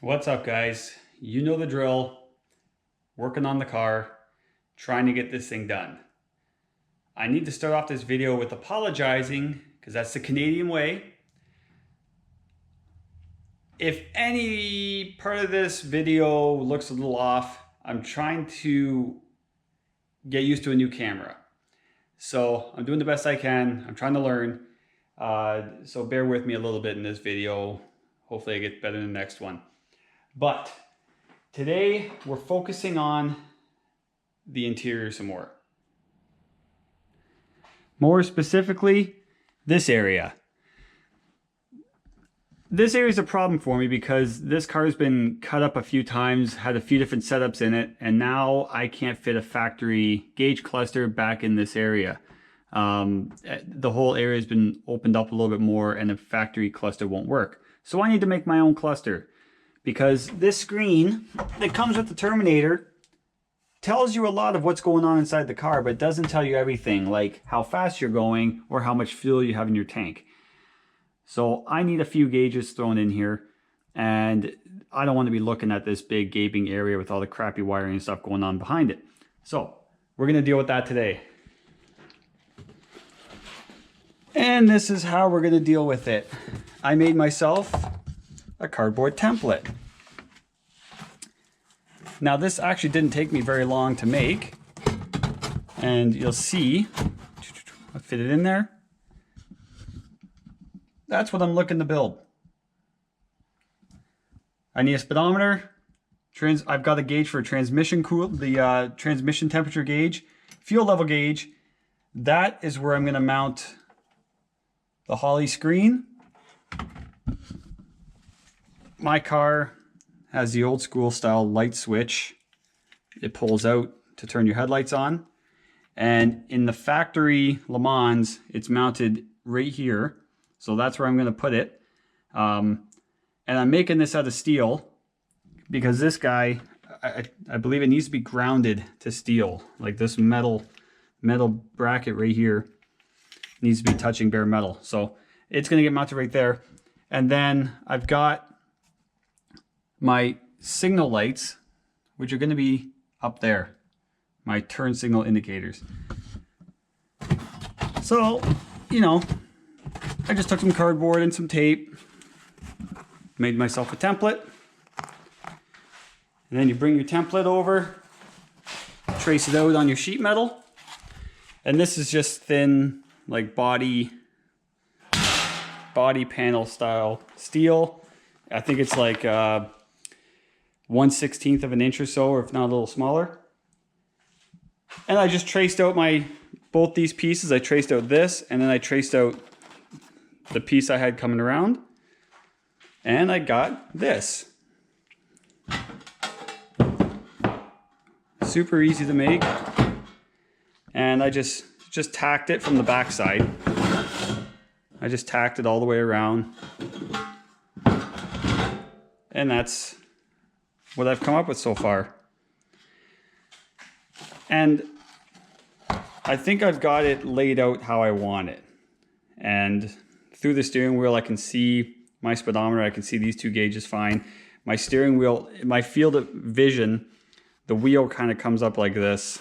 What's up, guys? You know the drill. Working on the car, trying to get this thing done. I need to start off this video with apologizing because that's the Canadian way. If any part of this video looks a little off, I'm trying to get used to a new camera. So I'm doing the best I can. I'm trying to learn. So bear with me a little bit in this video. Hopefully I get better in the next one. But today we're focusing on the interior some more. More specifically, this area. This area is a problem for me because this car has been cut up a few times, had a few different setups in it, and now I can't fit a factory gauge cluster back in this area. The whole area has been opened up a little bit more and the factory cluster won't work. So I need to make my own cluster because this screen that comes with the Terminator tells you a lot of what's going on inside the car, but it doesn't tell you everything, like how fast you're going or how much fuel you have in your tank. So I need a few gauges thrown in here, and I don't want to be looking at this big gaping area with all the crappy wiring and stuff going on behind it. So we're going to deal with that today. And this is how we're going to deal with it. I made myself a cardboard template. Now this actually didn't take me very long to make, and you'll see I fit it in there. That's what I'm looking to build. I need a speedometer. I've got a gauge for transmission transmission temperature gauge, fuel level gauge. That is where I'm going to mount the Holley screen. My car has the old school style light switch. It pulls out to turn your headlights on. And in the factory Le Mans, it's mounted right here. So that's where I'm going to put it. And I'm making this out of steel because this guy, I believe it needs to be grounded to steel. Like this metal bracket right here needs to be touching bare metal. So it's going to get mounted right there. And then I've got my signal lights, which are going to be up there, my turn signal indicators. So, you know, I just took some cardboard and some tape, made myself a template, and then you bring your template over, trace it out on your sheet metal, and this is just thin, like body panel style steel. I think it's like 1/16 of an inch or so, or if not a little smaller. And I just traced out both these pieces. I traced out this, and then I traced out the piece I had coming around, and I got this. Super easy to make, and I just tacked it from the back side. I just tacked it all the way around, and that's what I've come up with so far. And I think I've got it laid out how I want it. And through the steering wheel, I can see my speedometer. I can see these two gauges fine. My steering wheel, my field of vision, the wheel kind of comes up like this.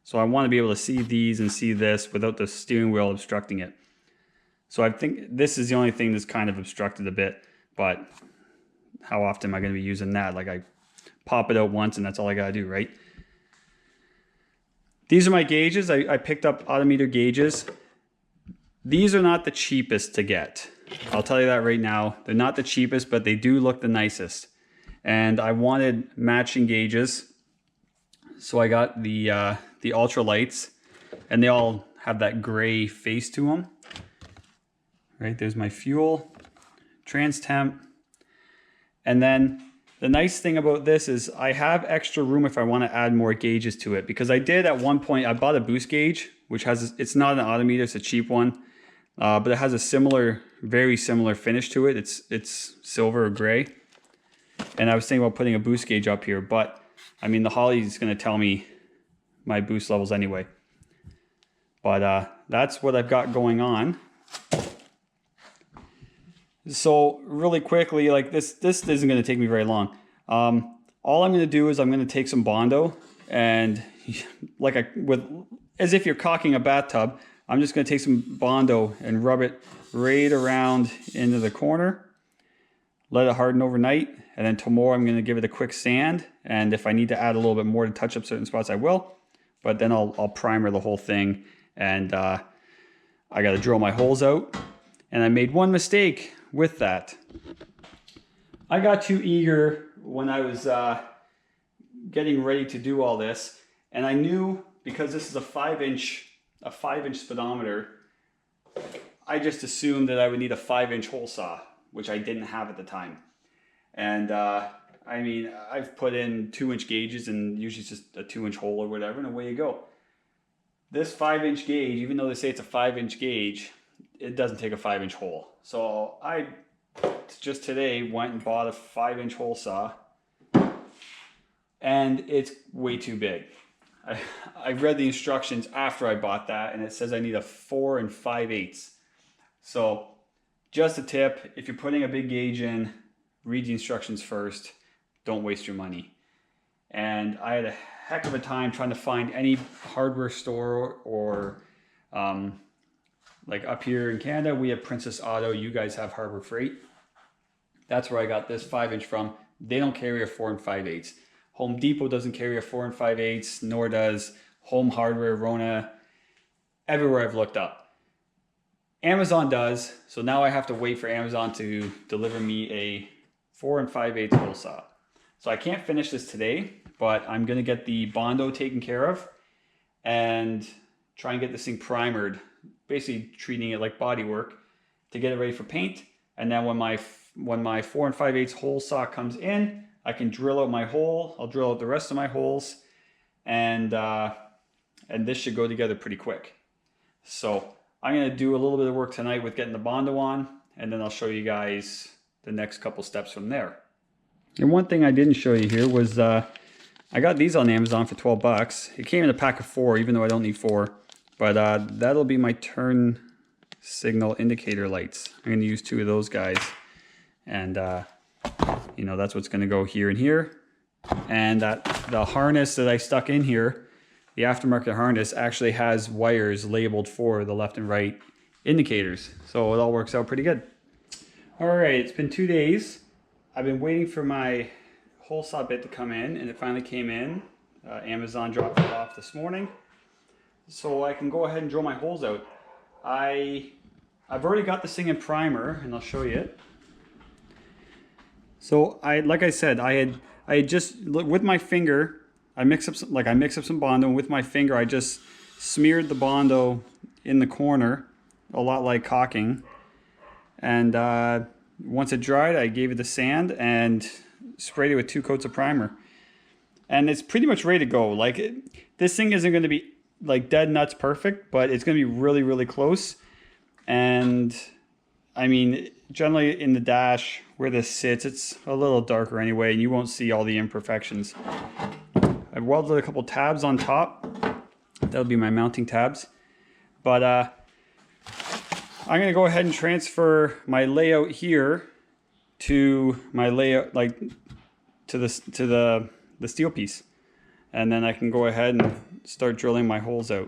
So I want to be able to see these and see this without the steering wheel obstructing it. So I think this is the only thing that's kind of obstructed a bit, but how often am I going to be using that? Like I pop it out once and that's all I got to do, right? These are my gauges. I picked up Autometer gauges. These are not the cheapest to get. I'll tell you that right now. They're not the cheapest, but they do look the nicest. And I wanted matching gauges. So I got the ultralights, and they all have that gray face to them. Right, there's my fuel, trans temp. And then the nice thing about this is I have extra room if I want to add more gauges to it, because I did at one point, I bought a boost gauge, which has, it's not an Autometer, it's a cheap one, but it has a very similar finish to it. It's silver or gray. And I was thinking about putting a boost gauge up here, but I mean, the Holley is going to tell me my boost levels anyway. But that's what I've got going on. So really quickly, like this isn't going to take me very long. All I'm going to do is I'm going to take some Bondo and as if you're caulking a bathtub, I'm just going to take some Bondo and rub it right around into the corner. Let it harden overnight, and then tomorrow I'm going to give it a quick sand, and if I need to add a little bit more to touch up certain spots, I will. But then I'll primer the whole thing, and I got to drill my holes out. And I made one mistake with that. I got too eager when I was getting ready to do all this, and I knew, because this is a 5-inch speedometer, I just assumed that I would need a 5-inch hole saw, which I didn't have at the time. And I mean, I've put in 2-inch gauges, and usually it's just a 2-inch hole or whatever, and away you go. This 5-inch gauge, even though they say it's a 5-inch gauge, it doesn't take a 5-inch hole. So I just today went and bought a 5-inch hole saw, and it's way too big. I read the instructions after I bought that, and it says I need a 4 5/8. So just a tip, if you're putting a big gauge in, read the instructions first. Don't waste your money. And I had a heck of a time trying to find any hardware store, or like up here in Canada, we have Princess Auto. You guys have Harbor Freight. That's where I got this 5-inch from. They don't carry a 4 5/8. Home Depot doesn't carry a 4 5/8, nor does Home Hardware, Rona, everywhere I've looked up. Amazon does, so now I have to wait for Amazon to deliver me a 4 5/8 hole saw. So I can't finish this today, but I'm gonna get the Bondo taken care of and try and get this thing primered, basically treating it like body work to get it ready for paint. And then when my 4 5/8 hole saw comes in, I can drill out my hole. I'll drill out the rest of my holes, and this should go together pretty quick. So I'm going to do a little bit of work tonight with getting the Bondo on, and then I'll show you guys the next couple steps from there. And one thing I didn't show you here was I got these on Amazon for 12 bucks. It came in a pack of 4, even though I don't need 4. But that'll be my turn signal indicator lights. I'm going to use 2 of those guys. And, you know, that's what's going to go here and here. And the harness that I stuck in here, the aftermarket harness, actually has wires labeled for the left and right indicators. So it all works out pretty good. All right, it's been 2 days. I've been waiting for my hole saw bit to come in, and it finally came in. Amazon dropped it off this morning. So I can go ahead and drill my holes out. I've already got this thing in primer, and I'll show you it. So like I said, I had just, with my finger, I mix up some Bondo, and with my finger I just smeared the Bondo in the corner, a lot like caulking. And once it dried, I gave it the sand and sprayed it with 2 coats of primer. And it's pretty much ready to go. Like this thing isn't going to be like dead nuts perfect, but it's going to be really, really close. And I mean, generally in the dash where this sits, it's a little darker anyway, and you won't see all the imperfections. I've welded a couple tabs on top. That'll be my mounting tabs. But I'm going to go ahead and transfer my layout here to my layout, like to the steel piece. And then I can go ahead and start drilling my holes out.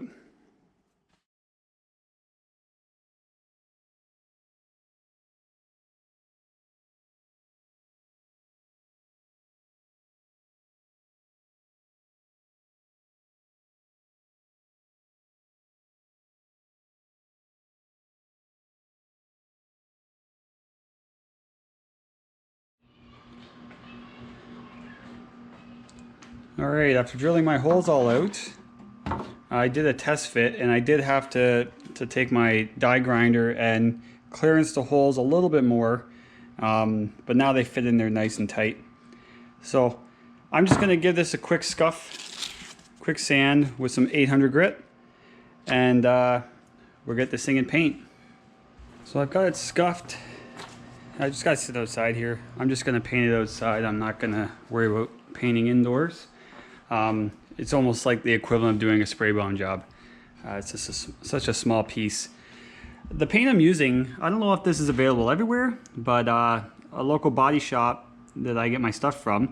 All right, after drilling my holes all out, I did a test fit, and I did have to take my die grinder and clearance the holes a little bit more, but now they fit in there nice and tight. So I'm just gonna give this a quick scuff, quick sand with some 800 grit, and we'll get this thing in paint. So I've got it scuffed. I just gotta sit outside here. I'm just gonna paint it outside. I'm not gonna worry about painting indoors. It's almost like the equivalent of doing a spray bomb job. It's just such a small piece. The paint I'm using, I don't know if this is available everywhere, but a local body shop that I get my stuff from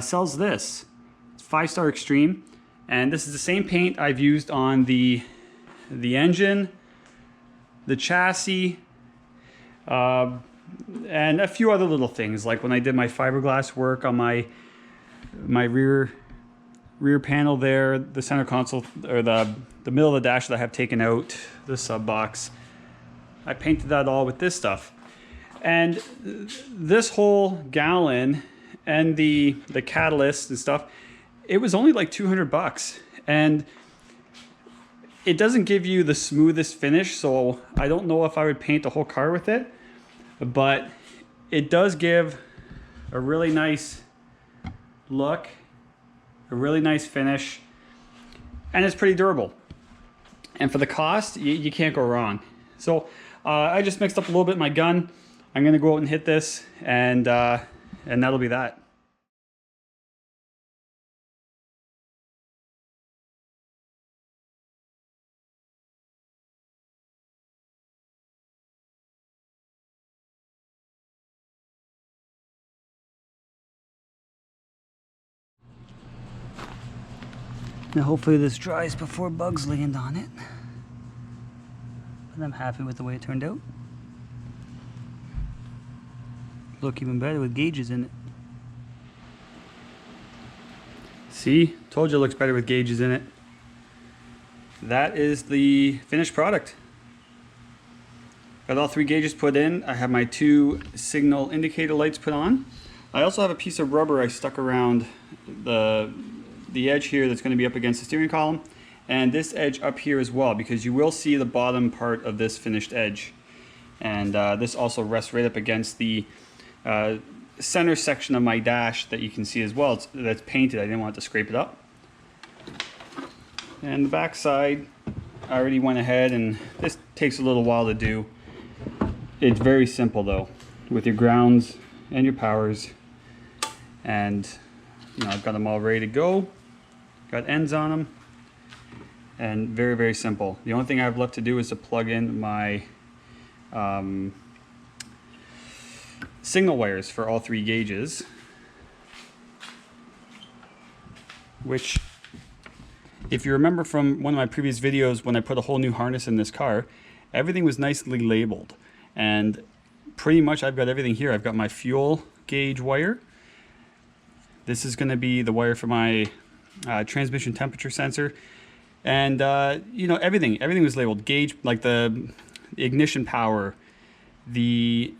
sells this. It's 5-star Extreme, and this is the same paint I've used on the engine, the chassis, and a few other little things, like when I did my fiberglass work on my rear panel there, the center console, or the middle of the dash that I have taken out, the sub box. I painted that all with this stuff. And this whole gallon and the catalyst and stuff, it was only like 200 bucks. And it doesn't give you the smoothest finish, so I don't know if I would paint the whole car with it, but it does give a really nice look, a really nice finish, and it's pretty durable. And for the cost, you can't go wrong. So I just mixed up a little bit my gun. I'm gonna go out and hit this, and that'll be that. Now hopefully this dries before bugs land on it. But I'm happy with the way it turned out. Look even better with gauges in it. See? Told you it looks better with gauges in it. That is the finished product. Got all 3 gauges put in. I have my 2 signal indicator lights put on. I also have a piece of rubber I stuck around the edge here that's going to be up against the steering column, and this edge up here as well, because you will see the bottom part of this finished edge. And this also rests right up against the center section of my dash that you can see as well. That's painted. I didn't want to scrape it up. And the back side, I already went ahead, and this takes a little while to do. It's very simple though, with your grounds and your powers, and you know, I've got them all ready to go. Got ends on them, and very, very simple. The only thing I have left to do is to plug in my signal wires for all 3 gauges, which, if you remember from one of my previous videos when I put a whole new harness in this car, everything was nicely labeled, and pretty much I've got everything here. I've got my fuel gauge wire. This is going to be the wire for my transmission temperature sensor, and you know, everything was labeled. Gauge, like the ignition power, the,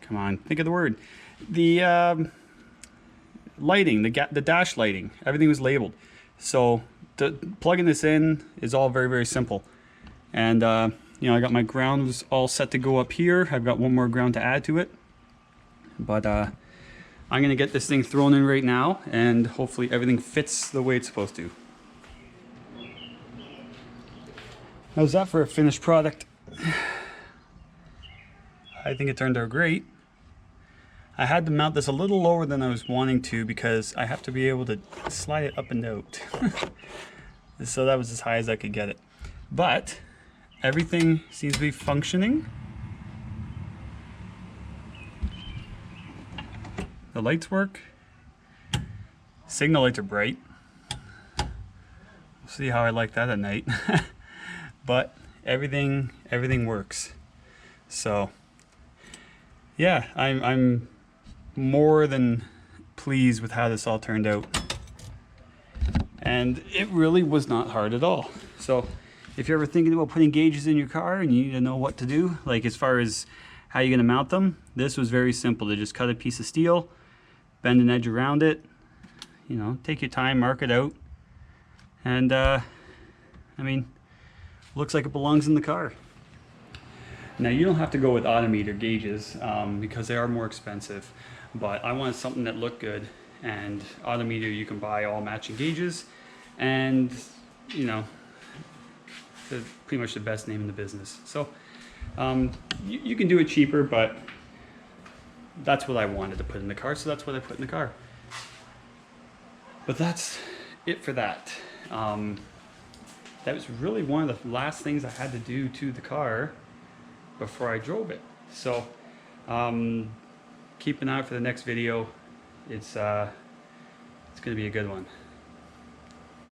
come on, think of the word, the lighting, the dash lighting, everything was labeled. So plugging this in is all very, very simple. And you know, I got my grounds all set to go up here. I've got one more ground to add to it, but I'm gonna get this thing thrown in right now, and hopefully everything fits the way it's supposed to. How's that for a finished product? I think it turned out great. I had to mount this a little lower than I was wanting to, because I have to be able to slide it up and out. So that was as high as I could get it. But everything seems to be functioning. The lights work. Signal lights are bright. We'll see how I like that at night. But everything works. So yeah, I'm more than pleased with how this all turned out. And it really was not hard at all. So if you're ever thinking about putting gauges in your car and you need to know what to do, like as far as how you're going to mount them, this was very simple. To just cut a piece of steel, bend an edge around it, you know, take your time, mark it out, and I mean, looks like it belongs in the car. Now, you don't have to go with odometer gauges because they are more expensive, but I wanted something that looked good, and odometer, you can buy all matching gauges, and you know, they're pretty much the best name in the business. So you can do it cheaper, but that's what I wanted to put in the car, so that's what I put in the car. But that's it for that. that was really one of the last things I had to do to the car before I drove it. So keep an eye out for the next video. It's going to be a good one.